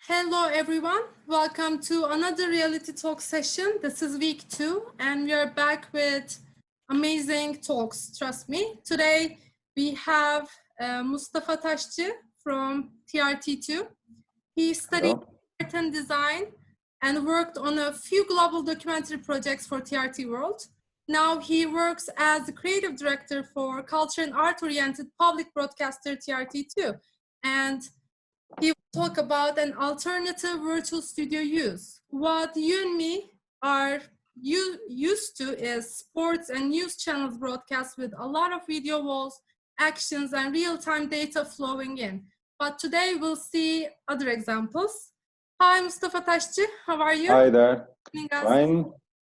Hello everyone, welcome to another reality talk session. This is week 2 and we are back with amazing talks, trust me. Today we have Mustafa Tasci from TRT2. He studied art and design and worked on a few global documentary projects for TRT World. Now he works as the creative director for culture and art-oriented public broadcaster TRT2. And he will talk about an alternative virtual studio use. What you and me are used to is sports and news channels broadcast with a lot of video walls, actions, and real-time data flowing in. But today we'll see other examples. Hi, Mustafa Tasci, how are you? Hi there.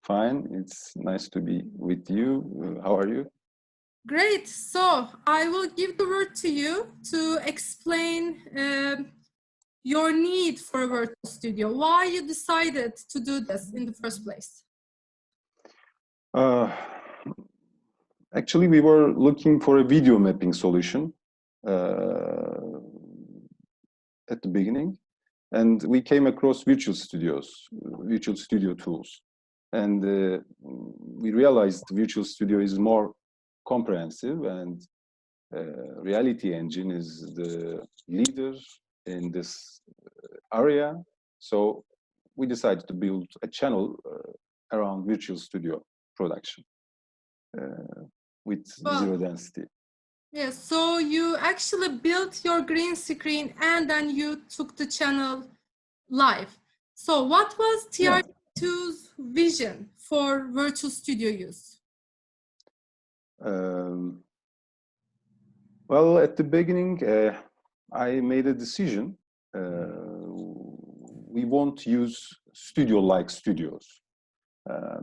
Fine. It's nice to be with you. How are you? Great. So I will give the word to you to explain your need for a virtual studio, why you decided to do this in the first place. Actually, we were looking for a video mapping solution at the beginning, and we came across virtual studio tools, and we realized virtual studio is more comprehensive, and Reality Engine is the leader in this area. So we decided to build a channel around virtual studio production with zero density. Yes, so you actually built your green screen and then you took the channel live. So what was TRT2's vision for virtual studio use? Well, at the beginning, I made a decision. We won't use studio-like studios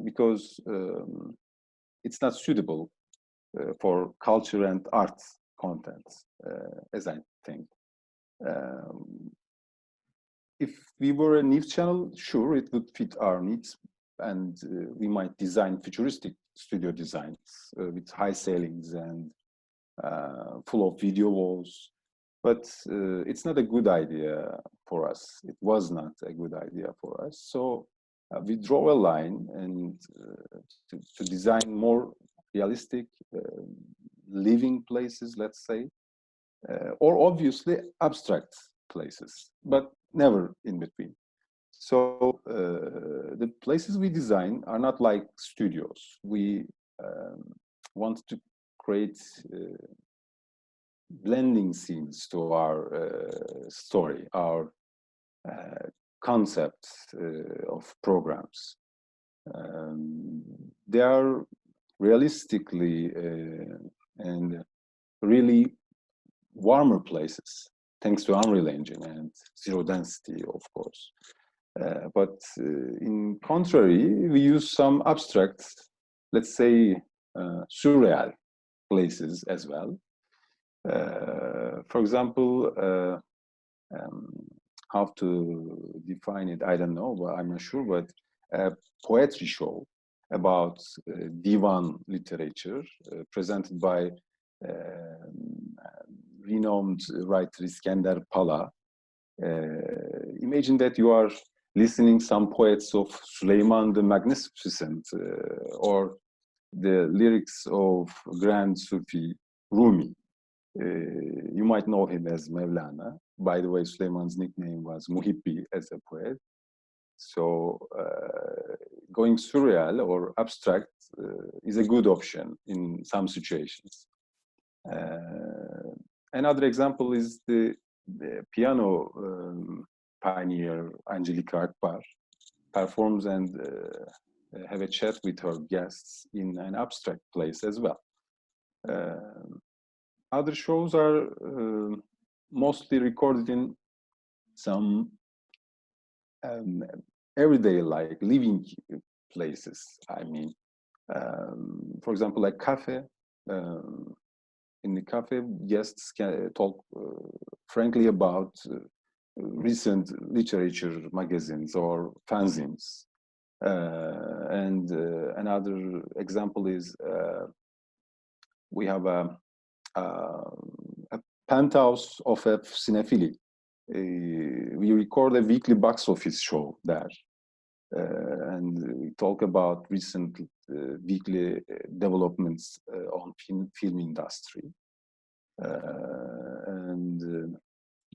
because it's not suitable for culture and art content, as I think. If we were a news channel, sure, it would fit our needs, and we might design futuristic studio designs with high ceilings and full of video walls. But it's not a good idea for us. It was not a good idea for us. So we draw a line and to design more realistic living places, let's say, or obviously abstract places, but never in between. So the places we design are not like studios. We want to create blending scenes to our story, our concept of programs. They are realistically and really warmer places, thanks to Unreal Engine and zero density, of course. But in contrary, we use some abstract, let's say, surreal places as well. For example, how to define it, I don't know, but I'm not sure, but a poetry show about divan literature presented by renowned writer Iskender Pala. Imagine that you are listening some poets of Süleyman the Magnificent or the lyrics of Grand Sufi Rumi. You might know him as Mevlana. By the way, Süleyman's nickname was Muhibbi as a poet. So going surreal or abstract is a good option in some situations. Another example is the piano pioneer Angelica Akbar performs and have a chat with her guests in an abstract place as well. Other shows are mostly recorded in some everyday, like living places. I mean, for example, like cafe. In the cafe, guests can talk frankly about recent literature magazines or fanzines. And another example is we have a penthouse of a cinephile we record a weekly box office show there. And we talk about recent weekly developments on film industry. And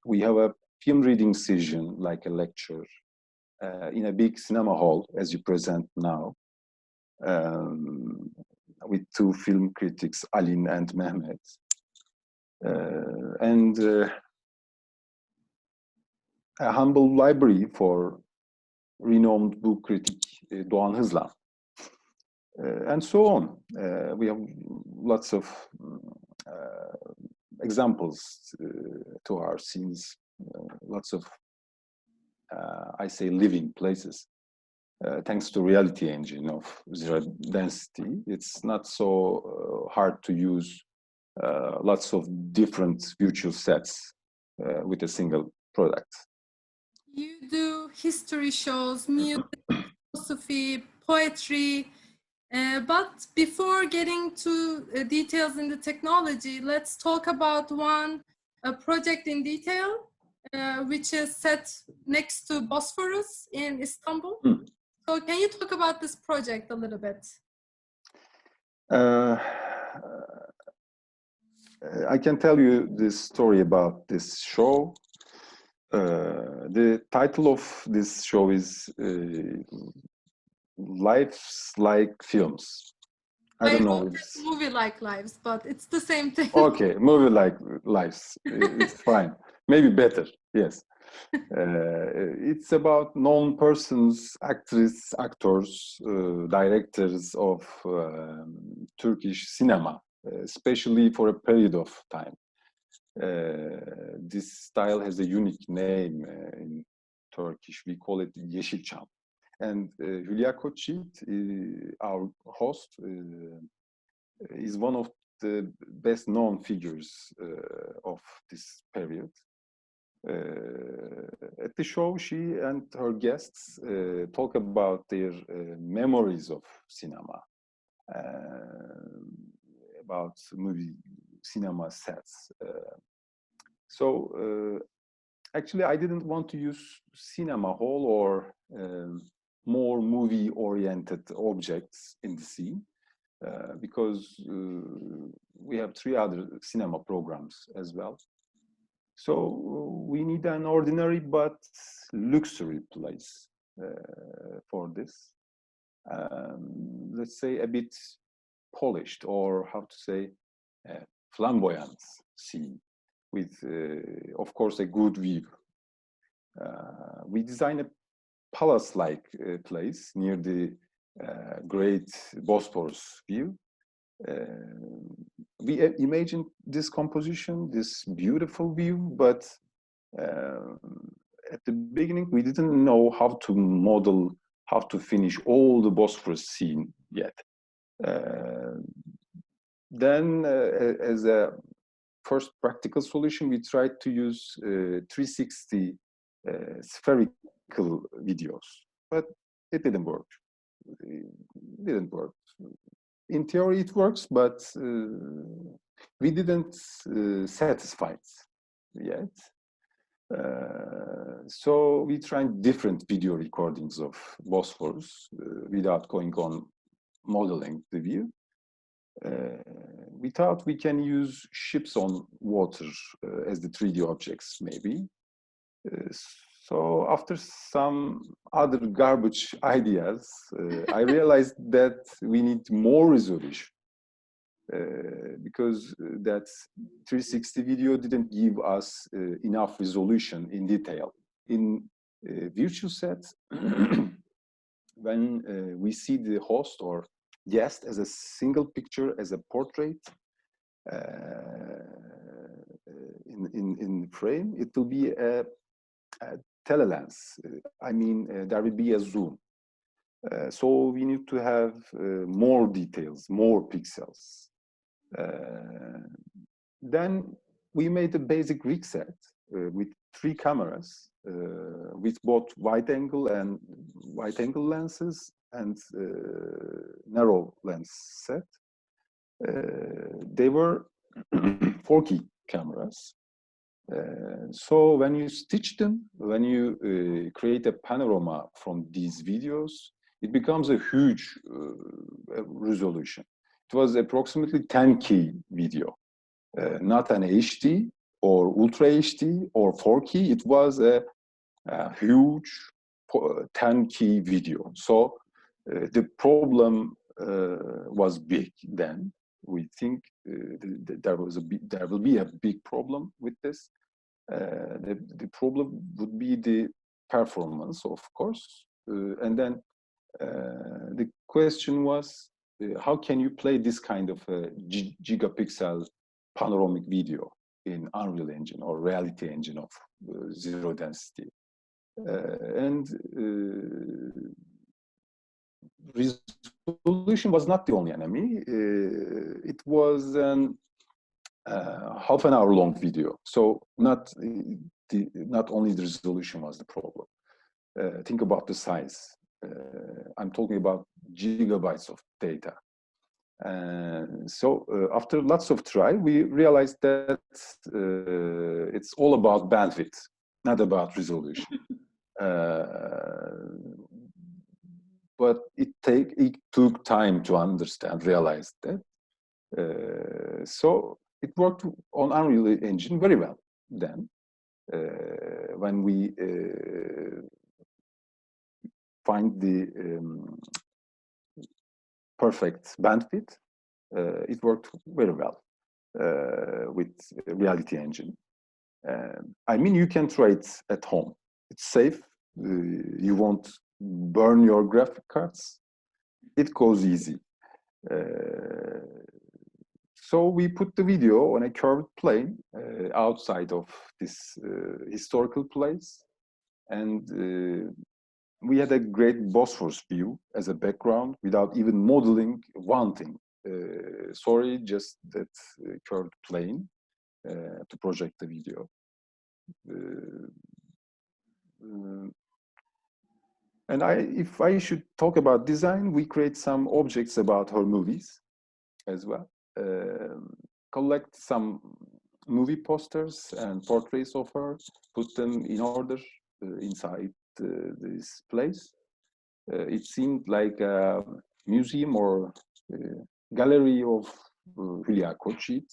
we have a film reading session, like a lecture, in a big cinema hall, as you present now, with two film critics, Alin and Mehmet. And a humble library for renowned book critic Doğan Hızlan. And so on. We have lots of examples to our scenes, lots of, I say, living places. Thanks to reality engine of zero density, it's not so hard to use lots of different virtual sets with a single product. You do history shows, music, philosophy, poetry, but before getting to details in the technology, let's talk about a project in detail, which is set next to Bosphorus in Istanbul. So can you talk about this project a little bit? I can tell you this story about this show. The title of this show is Lives Like Films. I don't know. It's movie like lives, but it's the same thing. Okay, movie like lives. It's fine. Maybe better. Yes. It's about known persons, actors, directors of Turkish cinema, especially for a period of time. This style has a unique name in Turkish. We call it Yeşilçam. And Hülya Koçyiğit, our host, is one of the best known figures of this period. At the show, she and her guests talk about their memories of cinema, about movie cinema sets. So actually, I didn't want to use cinema hall or more movie-oriented objects in the scene because we have 3 other cinema programs as well. So we need an ordinary but luxury place for this. Let's say a bit polished, or how to say, flamboyant scene with, of course, a good view. We design a palace-like place near the great Bosphorus view. We imagined this composition, this beautiful view, but at the beginning we didn't know how to model, how to finish all the Bosphorus scene yet. Then as a first practical solution, we tried to use 360 spherical videos, but it didn't work. In theory, it works, but we didn't satisfy it yet. So we tried different video recordings of Bosphorus without going on modeling the view. We thought we can use ships on water as the 3D objects, maybe. So after some other garbage ideas, I realized that we need more resolution because that 360 video didn't give us enough resolution in detail. In virtual sets, when we see the host or guest as a single picture, as a portrait in frame, it will be a telelens. I mean, there will be a zoom. So we need to have more details, more pixels. Then we made a basic rig set with 3 cameras with both wide angle lenses and narrow lens set. They were 4K cameras. So when you stitch them, when you create a panorama from these videos, it becomes a huge resolution. It was approximately 10K video, not an HD or Ultra HD or 4K. It was a huge 10K video. So the problem was big then. We think there will be a big problem with this. The problem would be the performance, of course, and then the question was, how can you play this kind of gigapixel panoramic video in Unreal Engine or Reality Engine of zero density? And resolution was not the only enemy. It was an half an hour long video, so not only the resolution was the problem. Think about the size. I'm talking about gigabytes of data. So after lots of try, we realized that it's all about bandwidth, not about resolution. But it took time to understand, realize that. So it worked on Unreal Engine very well then. When we find the perfect bandwidth, it worked very well with Reality Engine. I mean, you can try it at home. It's safe. You won't burn your graphic cards. It goes easy. So we put the video on a curved plane outside of this historical place, and we had a great Bosphorus view as a background without even modeling one thing. Sorry, just that curved plane to project the video. And if I should talk about design, we create some objects about her movies as well. Collect some movie posters and portraits of her, put them in order inside this place. It seemed like a museum or a gallery of Hülya Koçyiğit.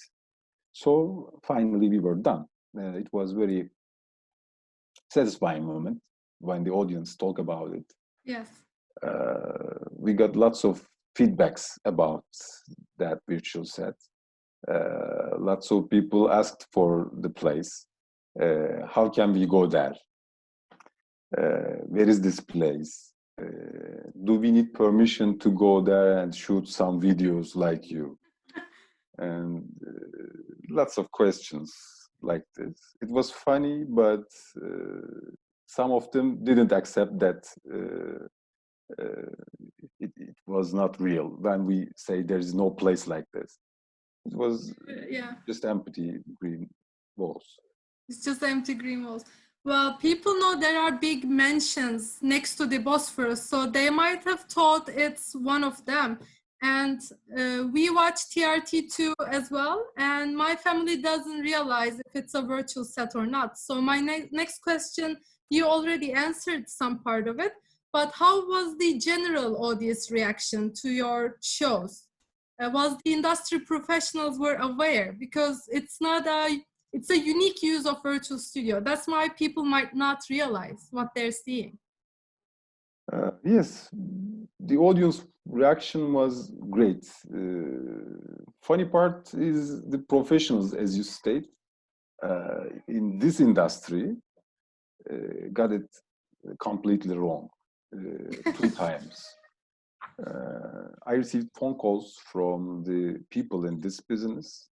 So finally we were done. It was very satisfying moment when the audience talk about it. Yes. We got lots of feedbacks about that virtual set. Lots of people asked for the place. How can we go there? Where is this place? Do we need permission to go there and shoot some videos like you? And lots of questions like this. It was funny, but some of them didn't accept that it was not real. When we say there is no place like this, it was just empty green walls. It's just empty green walls. Well, people know there are big mansions next to the Bosphorus, so they might have thought it's one of them. And we watch TRT2 as well, and my family doesn't realize if it's a virtual set or not. So my next question, you already answered some part of it, but how was the general audience reaction to your shows? Was the industry professionals were aware? Because it's a unique use of virtual studio. That's why people might not realize what they're seeing. Yes, the audience reaction was great. Funny part is the professionals, as you state, in this industry, got it completely wrong 2 times. I received phone calls from the people in this business.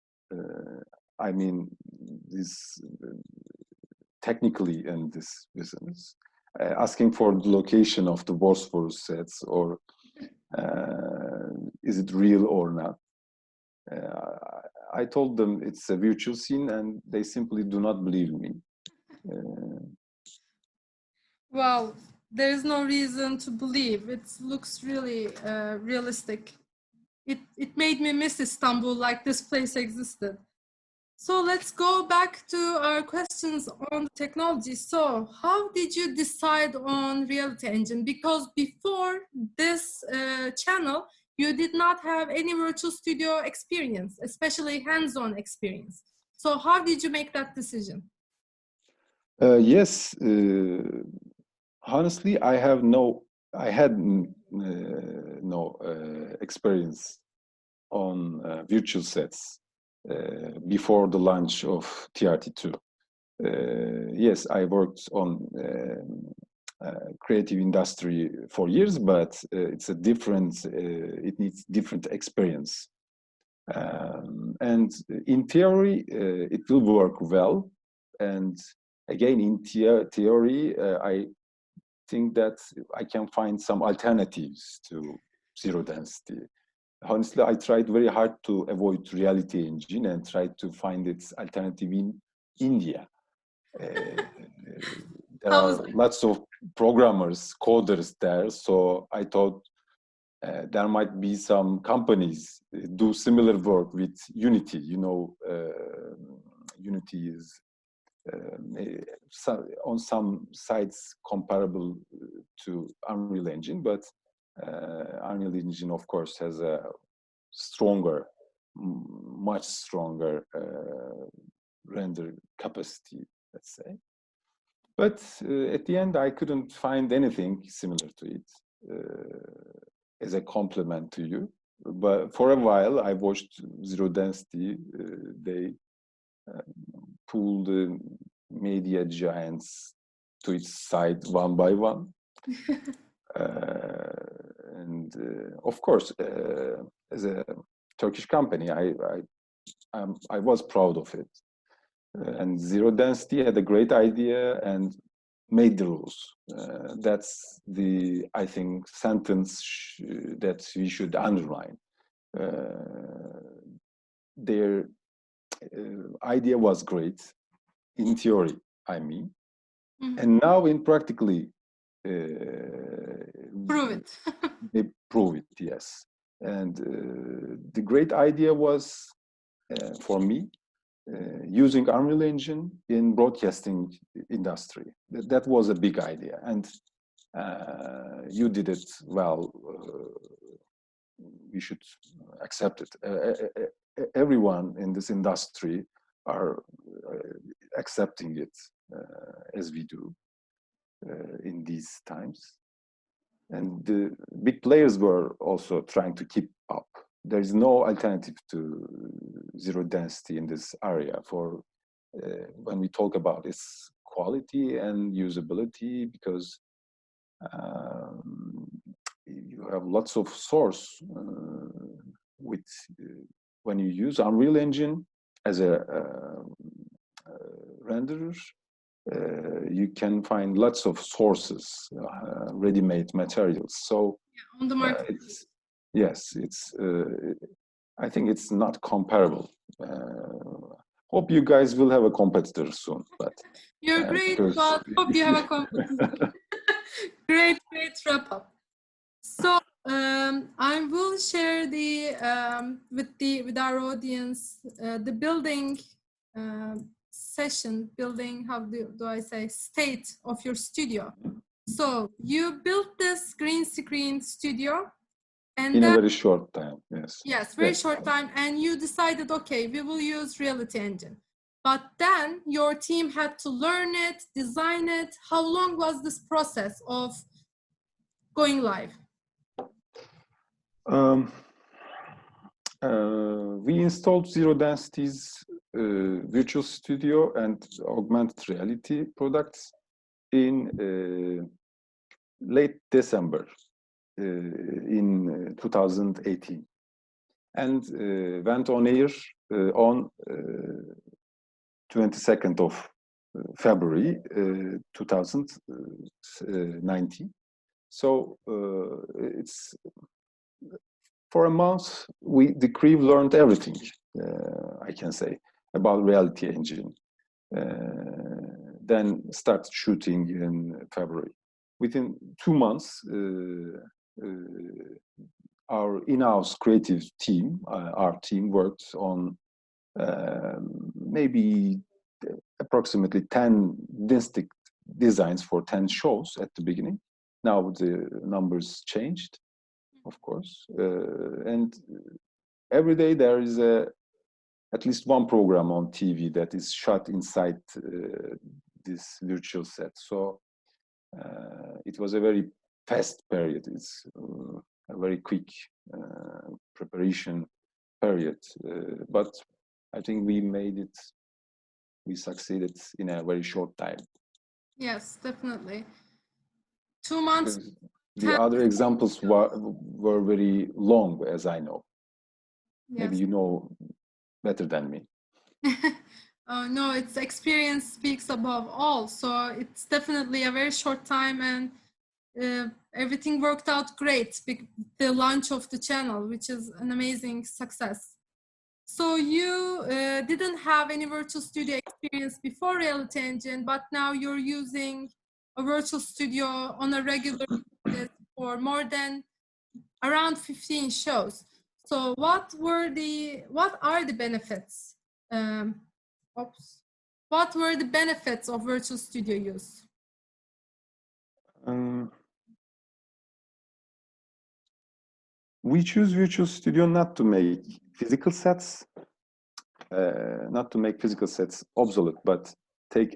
I mean, this technically in this business, asking for the location of the Bosphorus sets, or is it real or not? I told them it's a virtual scene, and they simply do not believe me. Well, there is no reason to believe. It looks really realistic. It made me miss Istanbul, like this place existed. So let's go back to our questions on the technology. So how did you decide on Reality Engine? Because before this channel, you did not have any virtual studio experience, especially hands-on experience. So how did you make that decision? Yes, honestly, I had no experience on virtual sets before the launch of TRT2. Yes, I worked on creative industry for years, but it's a different, it needs different experience. And in theory, it will work well. And again, in theory, I think that I can find some alternatives to zero density. Honestly, I tried very hard to avoid Reality Engine and tried to find its alternative in India. There are lots of programmers, coders there, so I thought there might be some companies do similar work with Unity. You know, Unity is on some sites comparable to Unreal Engine, but Unreal Engine, of course, has a stronger, much stronger render capacity, let's say. But at the end, I couldn't find anything similar to it as a complement to you. But for a while, I watched Zero Density. They pulled the media giants to its side one by one. And of course, as a Turkish company, I was proud of it. And Zero Density had a great idea and made the rules. That's the, I think, sentence that we should underline. Their idea was great, in theory, I mean. Mm-hmm. And now in practically, prove it. They prove it, yes. And the great idea was, for me, using Unreal Engine in broadcasting industry. That was a big idea, and you did it well. We should accept it. Everyone in this industry are accepting it as we do in these times. And the big players were also trying to keep up. There is no alternative to zero density in this area for when we talk about its quality and usability, because you have lots of source with when you use Unreal Engine as a renderer. You can find lots of sources, ready-made materials. So on the market, I think it's not comparable. Hope you guys will have a competitor soon. But you're great, but hope you have a competitor. Great wrap up. So I will share the with our audience the building session, building, how do I say, state of your studio. So you built this green screen studio, and in then, a very short time, yes. Yes, very short time, and you decided, okay, we will use Reality Engine. But then your team had to learn it, design it. How long was this process of going live? We installed Zero Density's Virtual Studio and augmented reality products in late December in 2018, and went on air on 22nd of February 2019. So it's for a month, the crew learned everything, I can say, about Reality Engine. Then started shooting in February. Within 2 months, our in-house creative team, our team worked on maybe approximately 10 distinct designs for 10 shows at the beginning. Now the numbers changed, of course, and every day there is at least one program on TV that is shot inside this virtual set. So it was a very fast period. It's a very quick preparation period, but I think we made it. We succeeded in a very short time. Yes, definitely. 2 months. Because the other examples were very long, as I know. Yes. Maybe you know better than me. No, it's experience speaks above all. So it's definitely a very short time, and everything worked out great. The launch of the channel, which is an amazing success. So you didn't have any virtual studio experience before Reality Engine, but now you're using a virtual studio on a regular basis for more than around 15 shows. So what are the benefits? What were the benefits of virtual studio use? We choose virtual studio not to make physical sets, obsolete, but to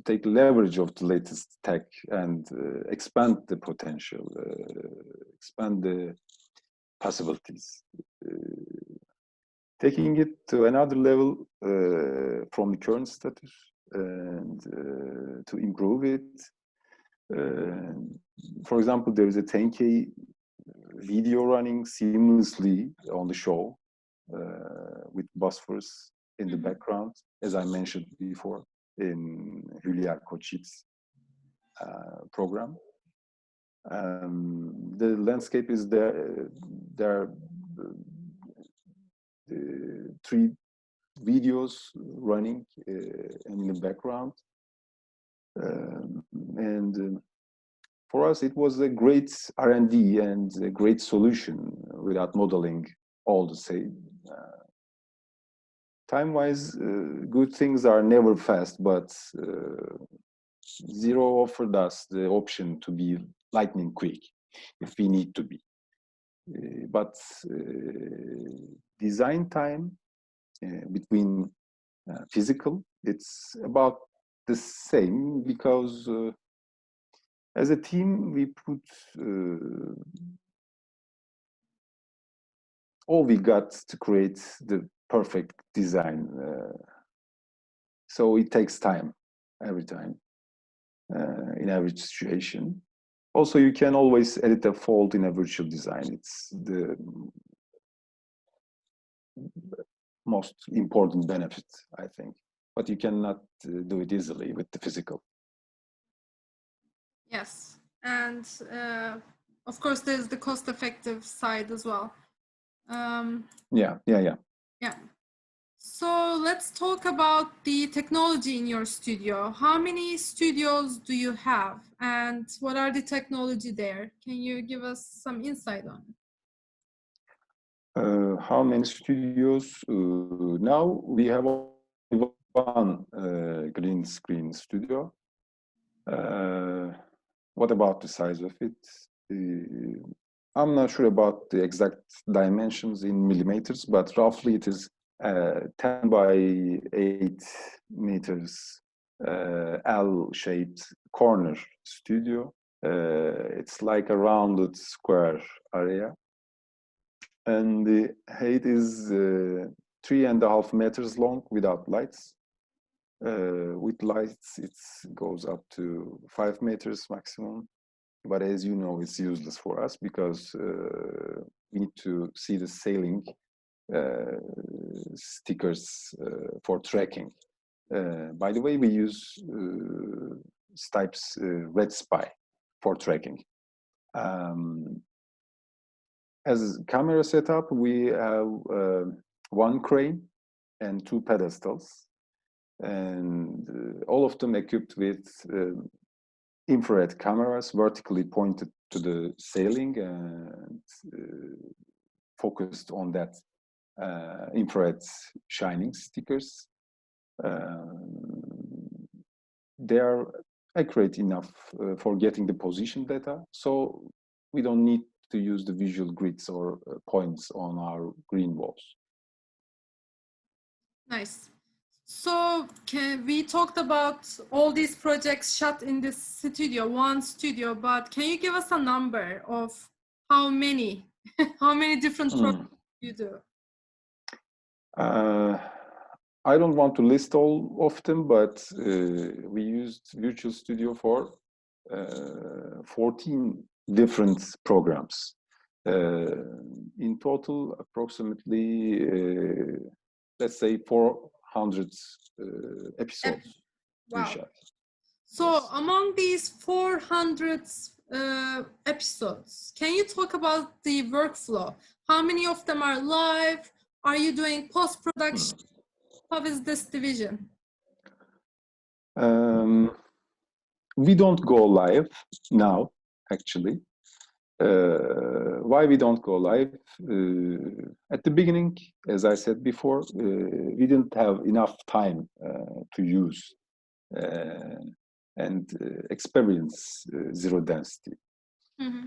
take leverage of the latest tech and expand the potential, expand the possibilities, taking it to another level from the current status and to improve it. For example, there is a 10K video running seamlessly on the show with Bosphorus in the background, as I mentioned before in Hülya Koçyiğit's program. The landscape is there. There are 3 videos running in the background. For us, it was a great R&D and a great solution without modeling all the same. Time-wise, good things are never fast, but Zero offered us the option to be lightning quick if we need to be. But design time between physical, it's about the same because as a team, we put all we got to create the perfect design. So it takes time every time in every situation. Also, you can always edit a fault in a virtual design. It's the most important benefit, I think. But you cannot do it easily with the physical. Yes, and of course, there's the cost-effective side as well. Yeah. So let's talk about the technology in your studio. How many studios do you have, and what are the technology there? Can you give us some insight on it? How many studios? Now we have one green screen studio. What about the size of it? I'm not sure about the exact dimensions in millimeters, but roughly it is 10 by 8 meters L-shaped corner studio. It's like a rounded square area. And the height is 3.5 meters long without lights. With lights, it goes up to 5 meters maximum. But as you know, it's useless for us because we need to see the sailing stickers for tracking. By the way, we use Stipe's Red Spy for tracking. As camera setup, we have one crane and 2 pedestals, and all of them equipped with infrared cameras vertically pointed to the sailing and focused on that infrared shining stickers. They are accurate enough for getting the position data, so we don't need to use the visual grids or points on our green walls. Nice. So we talked about all these projects shot in this studio, one studio, but can you give us a number of how many different projects you do? I don't want to list all of them, but we used Virtual Studio for 14 different programs. In total, approximately, let's say 400 episodes. Wow. We shot. So yes. Among these 400 episodes, can you talk about the workflow? How many of them are live? Are you doing post-production? How is this division? We don't go live now, actually. Why we don't go live? At the beginning, as I said before, we didn't have enough time to use and experience zero density. Mm-hmm.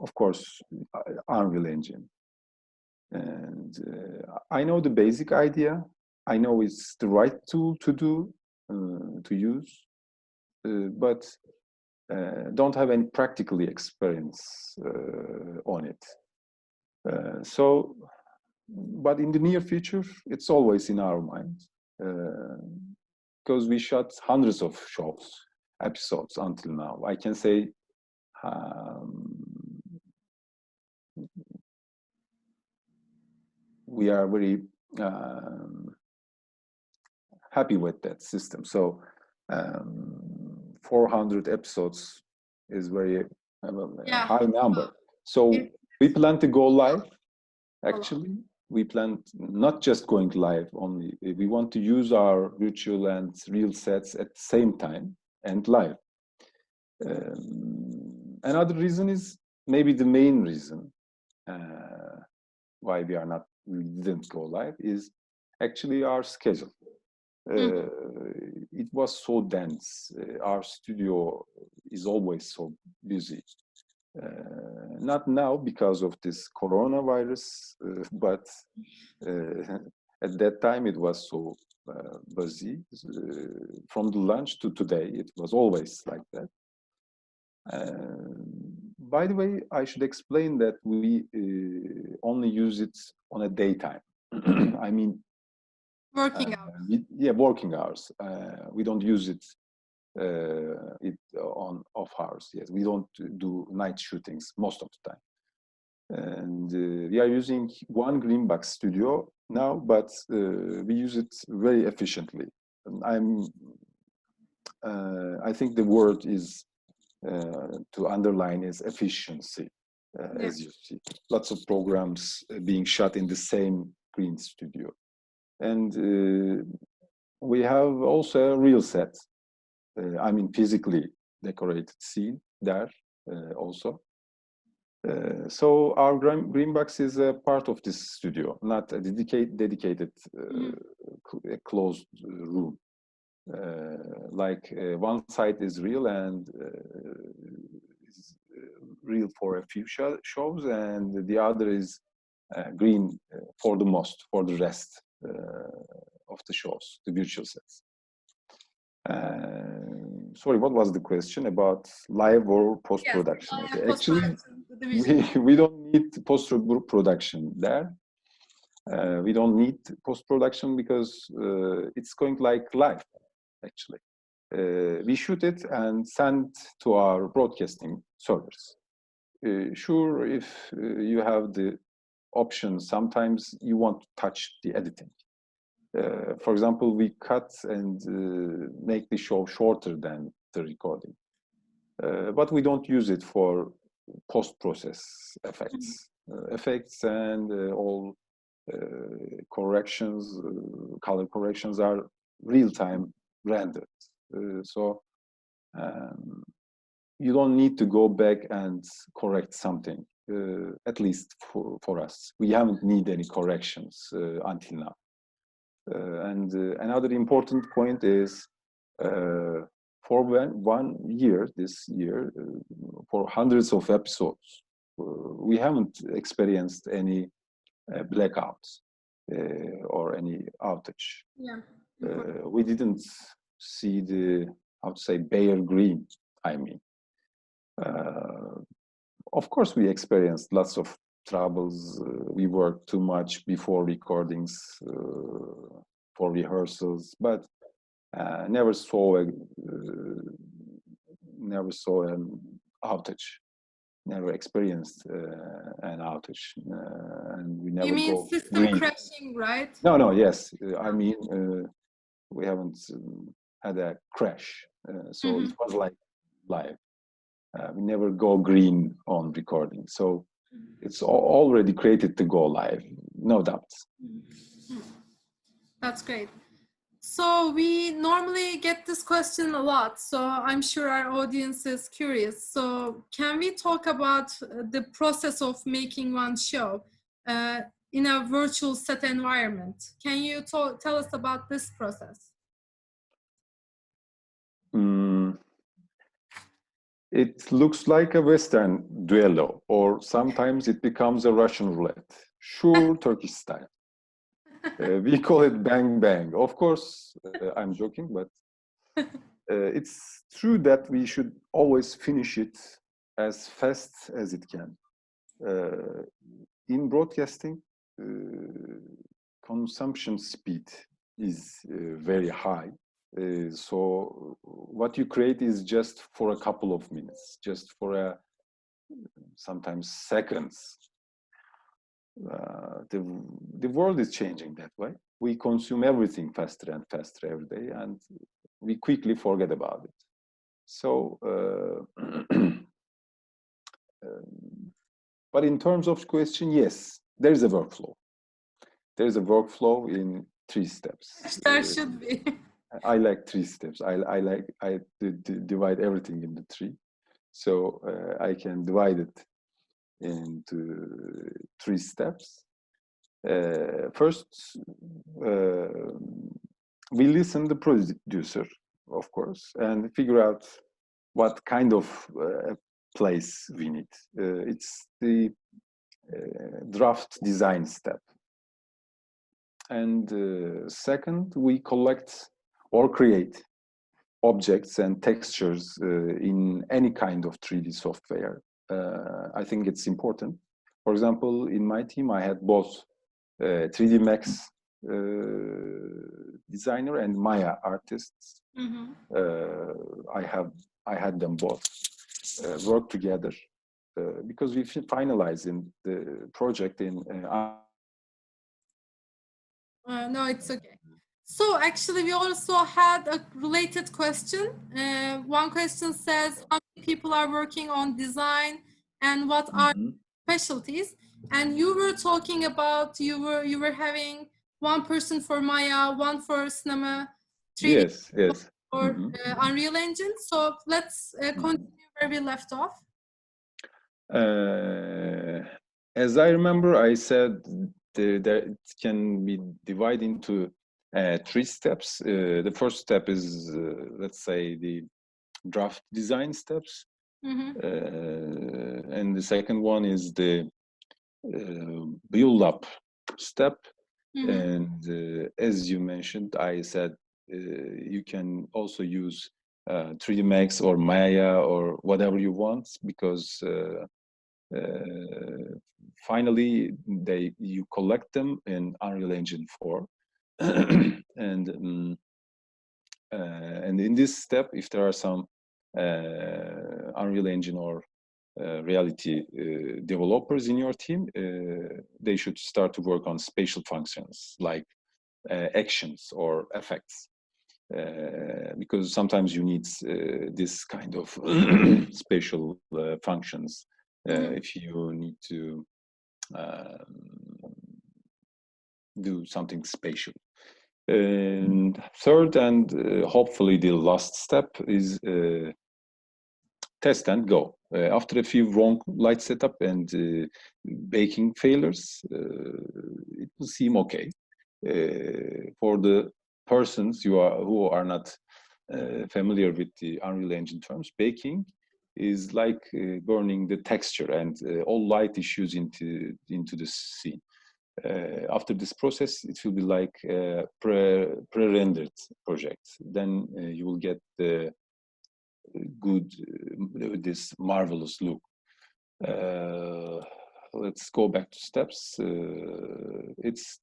Of course, Unreal Engine. And I know the basic idea. I know it's the right tool to do, to use, but don't have any practically experience on it. But in the near future, it's always in our mind, because we shot hundreds of shows, episodes until now. I can say we are very happy with that system. So 400 episodes is very high number. So we plan to go live. Actually, we plan not just going live only. We want to use our virtual and real sets at the same time and live. Another reason is, maybe the main reason why we didn't go live, is actually our schedule. It was so dense. Our studio is always so busy. Not now because of this coronavirus, but at that time it was so busy. From the lunch to today, it was always like that. By the way, I should explain that we only use it on a daytime. I mean, working hours. Working hours. We don't use it on off hours. Yes, we don't do night shootings most of the time. And we are using one Greenbox studio now, but we use it very efficiently. I think the word is to underline is efficiency. As you see, lots of programs being shot in the same green studio. And we have also a real set. I mean, physically decorated scene there also. So our Greenbox is a part of this studio, not a dedicated closed room. Like one side is real and is real for a few shows, and the other is green for the rest of the shows, the virtual sets. Sorry, what was the question about live or post-production? Yes, okay. Actually, we don't need post-production there. We don't need post-production because it's going like live, actually. We shoot it and send to our broadcasting servers. Sure, if you have the option, sometimes you want to touch the editing. For example, we cut and make the show shorter than the recording. But we don't use it for post-process effects. Effects and all corrections, color corrections are real-time rendered. So you don't need to go back and correct something at least for us. We haven't need any corrections until now. And another important point is for 1 year, this year, for hundreds of episodes, we haven't experienced any blackouts or any outage. Yeah. We didn't see the, how to say, bare green, I mean. Of course, we experienced lots of troubles. We worked too much before recordings, for rehearsals, but never saw an outage. Never experienced an outage, and we never. You mean go system green. crashing, right? No, yes. I mean, we haven't had a crash, so it was like live. We never go green on recording, so it's already created to go live, no doubt. That's great. So we normally get this question a lot, so I'm sure our audience is curious. So can we talk about the process of making one show in a virtual set environment? Can you tell us about this process? It looks like a Western duello, or sometimes it becomes a Russian roulette. Sure, Turkish style. We call it bang bang. Of course, I'm joking, but it's true that we should always finish it as fast as it can. In broadcasting, consumption speed is very high. So what you create is just for a couple of minutes, just for sometimes seconds. The world is changing that way. We consume everything faster and faster every day, and we quickly forget about it. So, but in terms of question, yes, there is a workflow. There is a workflow in 3 steps. There should be. I like 3 steps. I divide everything into 3, so I can divide it into 3 steps. First, we listen to the producer, of course, and figure out what kind of place we need. It's the draft design step. And second, we collect or create objects and textures in any kind of 3D software. I think it's important. For example, in my team, I had both 3D Max designer and Maya artists. I had them both work together because we finalized in the project in. No, it's okay. So actually, we also had a related question. One question says, how many people are working on design and what are specialties? And you were talking about you were having one person for Maya, one for Cinema 3D, yes, or Unreal Engine. So let's continue where we left off. As I remember, I said that it can be divided into 3 steps. The first step is, let's say, the draft design steps. And the second one is the build up step. And as you mentioned, I said you can also use 3D Max or Maya or whatever you want, because finally you collect them in Unreal Engine 4. And in this step, if there are some Unreal Engine or reality developers in your team, they should start to work on spatial functions like actions or effects, because sometimes you need this kind of spatial functions if you need to do something spatial. And third, and hopefully the last step, is test and go. After a few wrong light setup and baking failures, it will seem okay. For the persons who are not familiar with the Unreal Engine terms, baking is like burning the texture and all light issues into the scene. After this process, it will be like a pre-rendered project. Then you will get the good, this marvelous look. Let's go back to steps. It's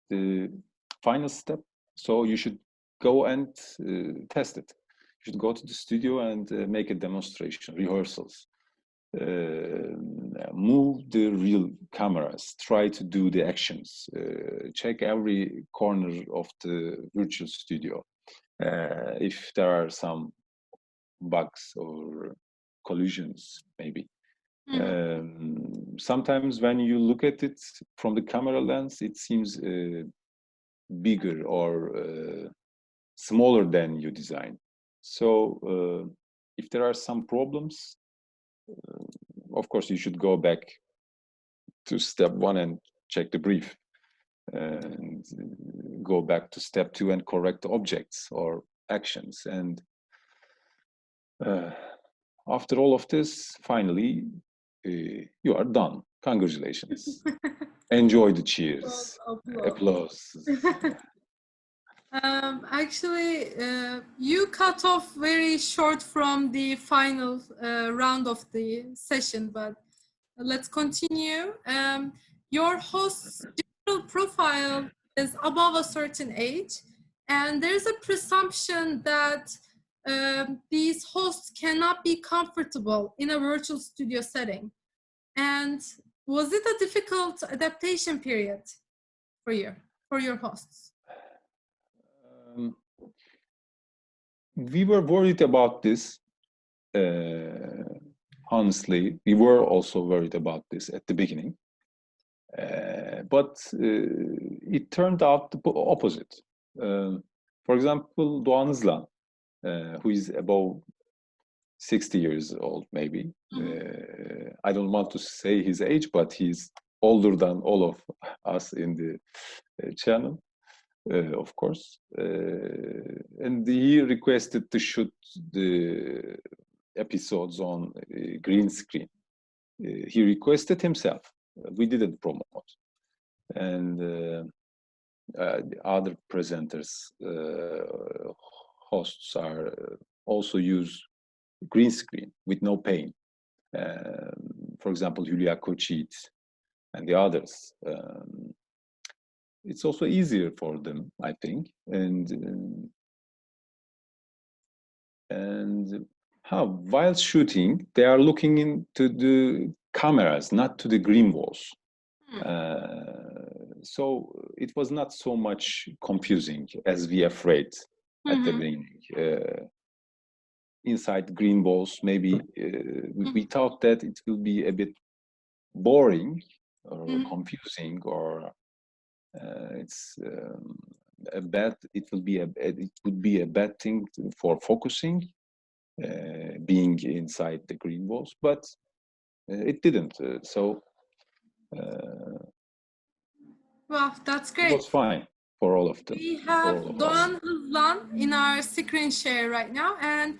the final step. So you should go and test it. You should go to the studio and make a demonstration, rehearsals. Move the real cameras, try to do the actions, check every corner of the virtual studio. If there are some bugs or collisions, maybe. Sometimes when you look at it from the camera lens, it seems bigger or smaller than you design. So if there are some problems, of course, you should go back to step 1 and check the brief, and go back to step 2 and correct the objects or actions. And after all of this, finally, you are done. Congratulations. Enjoy the cheers, applause. Actually, you cut off very short from the final round of the session, but let's continue. Your host's digital profile is above a certain age, and there's a presumption that these hosts cannot be comfortable in a virtual studio setting. And was it a difficult adaptation period for you, for your hosts? We were worried about this. Honestly, we were also worried about this at the beginning. But it turned out the opposite. For example, Doğan Hızlan, who is above 60 years old, maybe. I don't want to say his age, but he's older than all of us in the channel. Of course, and he requested to shoot the episodes on green screen. He requested himself. We didn't promote, and the other presenters, hosts are also use green screen with no pain. For example, Hülya Koçyiğit and the others. It's also easier for them, I think, and while shooting, they are looking into the cameras, not to the green walls. So it was not so much confusing as we afraid at the beginning. Inside green walls, maybe we thought that it will be a bit boring or confusing, or it would be a bad thing for focusing, being inside the green walls, but it didn't. Well, that's great. It was fine for all of them. We have Doğan Hızlan in our screen share right now, and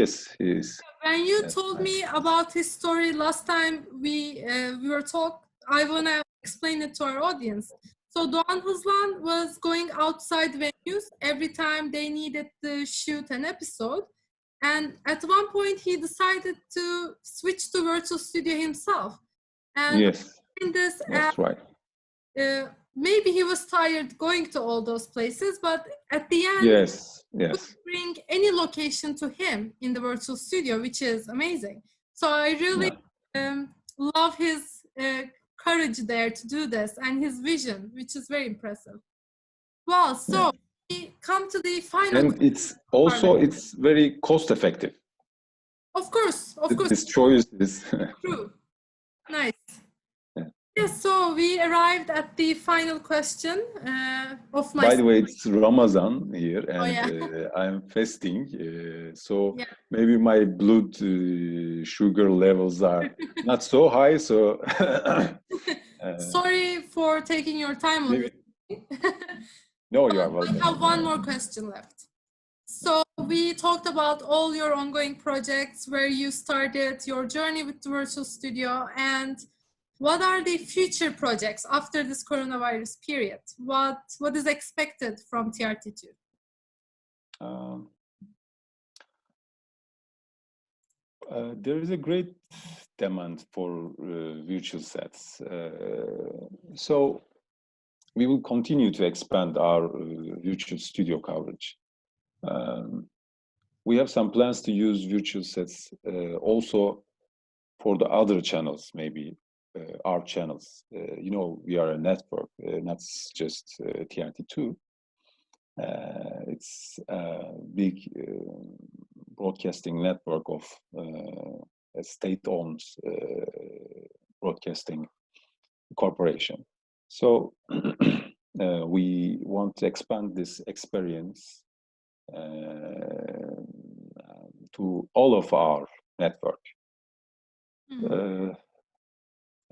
yes, he is. When you told me about his story last time we were talking, I want to explain it to our audience. So Doğan Hızlan was going outside venues every time they needed to shoot an episode. And at one point he decided to switch to virtual studio himself. And yes, in this, that's right. Maybe he was tired going to all those places, but at the end, yes, could bring any location to him in the virtual studio, which is amazing. So I really love his courage there to do this, and his vision, which is very impressive. Well, so we come to the final. And it's very cost effective. Of course. This choice is true. Nice. Yes, so we arrived at the final question of my... By the way, it's Ramazan here, Oh, and yeah. I'm fasting, so Yeah. maybe my blood sugar levels are not so high. So Sorry for taking your time on maybe this. no, you are I welcome. have one more question left. So we talked about all your ongoing projects, where you started your journey with the virtual studio, and what are the future projects after this coronavirus period? What is expected from TRT2? There is a great demand for virtual sets, so we will continue to expand our virtual studio coverage. We have some plans to use virtual sets also for the other channels, maybe our channels. You know, we are a network, not just TRT2. It's a big broadcasting network of a state-owned broadcasting corporation. So we want to expand this experience to all of our network.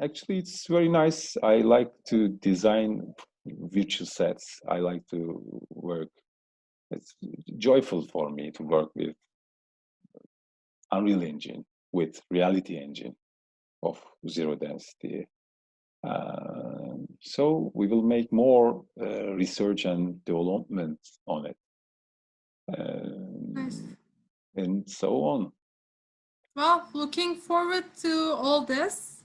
Actually, it's very nice. I like to design virtual sets. I like to work. It's joyful for me to work with Unreal Engine, with Reality Engine of Zero Density. So we will make more research and development on it. Nice. And so on. Well, looking forward to all this.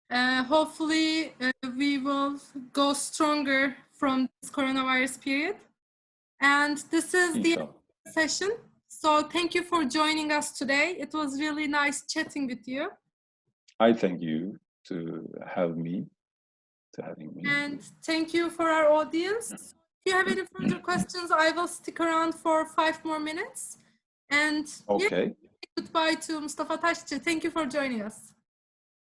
Hopefully, we will go stronger from this coronavirus period. And this is the session. So thank you for joining us today. It was really nice chatting with you. I thank you to having me. And thank you for our audience. If you have any further questions, I will stick around for 5 more minutes. And okay. Yeah, goodbye to Mustafa Tasci. Thank you for joining us.